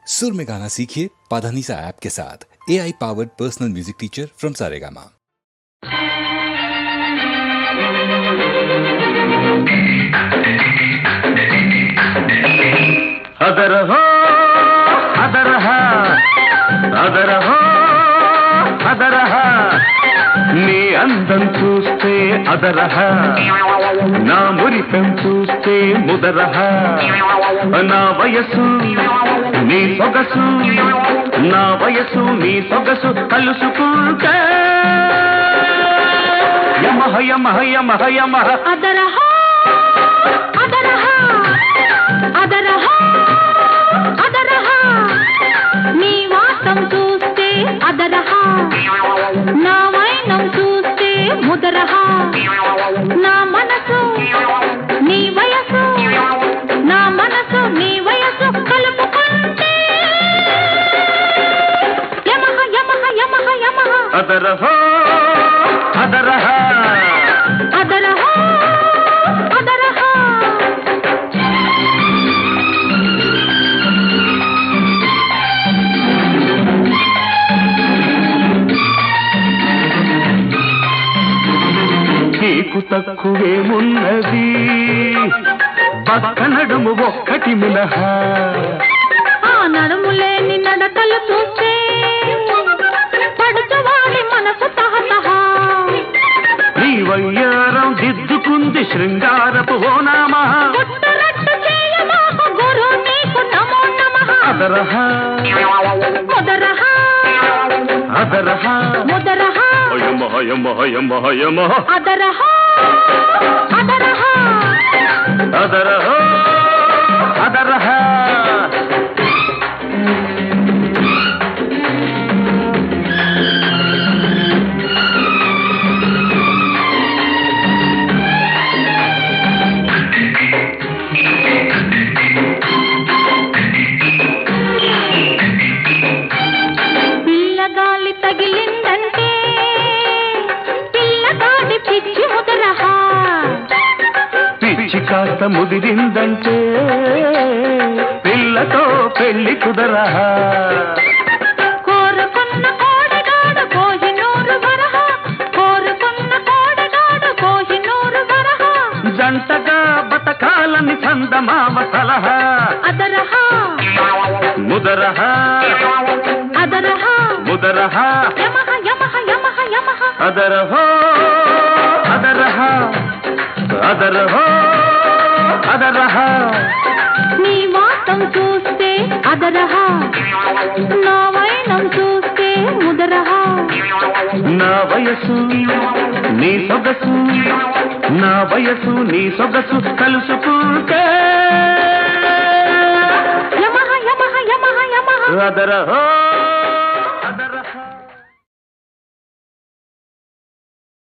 सुर में गाना सीखिए पाधानीसा ऐप के साथ। AI powered personal music teacher from Saregama. అదరహో అదరహ అదరహో అదరహ నీ అందం చూస్తే అదరహ నా మురితం చూస్తే ముదరహ నా వయసు నీ సొగసు నా వయసు నీ సొగసు కలుసుకుంటే యమహ యమహ యమహ యమహ అదరహ అదరహ అదరహ అదరహ నీ వాసం చూస్తే అదరహ నా వైనం చూస్తే ముదరహ నా మనసు నీ వయసు నా మనసు నీ వయసు కలుపుకుంటే యమహ యమహ యమహ యమహ అదరహ అదరహ అదరహ అదరహ నీకు తక్కువేమున్నది పక్క నడుము ఒక్కటి మినహా ఆ నడుములేని నడకలు చూస్తే పడుచువాడి మనసు తహతహ నీ వయ్యారం దిద్దుకుంది శృంగారపు ఓ నామ పుట్టరట్టు చేయమాకు గురు నీకు నమో నమః అదరహ ముదరహ అదరహ ముదరహ యమహ యమహ యమహ యమహ అదరహ అదరహ అదరహ అదరహ పిల్లగాలి తగిలిందంటే పిల్లగాడి పిచ్చి ముదరహ పిచ్చి కాస్త ముదిరిందంటే పిల్లతో పెళ్లి కుదరహ కోరుకున్న కోడగాడు కోహినూరు వరహ కోరుకున్న కోడగాడు కోహినూరు వరహ జంటగా బతకాలని చందమామ సలహా అదరహ ముదరహ అదరహ ముదరహ యమహ యమహ యమహ యమహ అదరహ అదరహ అదరహ అదరహ నీ వాసం చూస్తే అదరహ నా వైనం చూస్తే ముదరహ నా వయసు నీ సొగసు నా వయసు నీ సొగసు కలుసుకుంటే యమహ యమహ యమహ యమహ అదరహ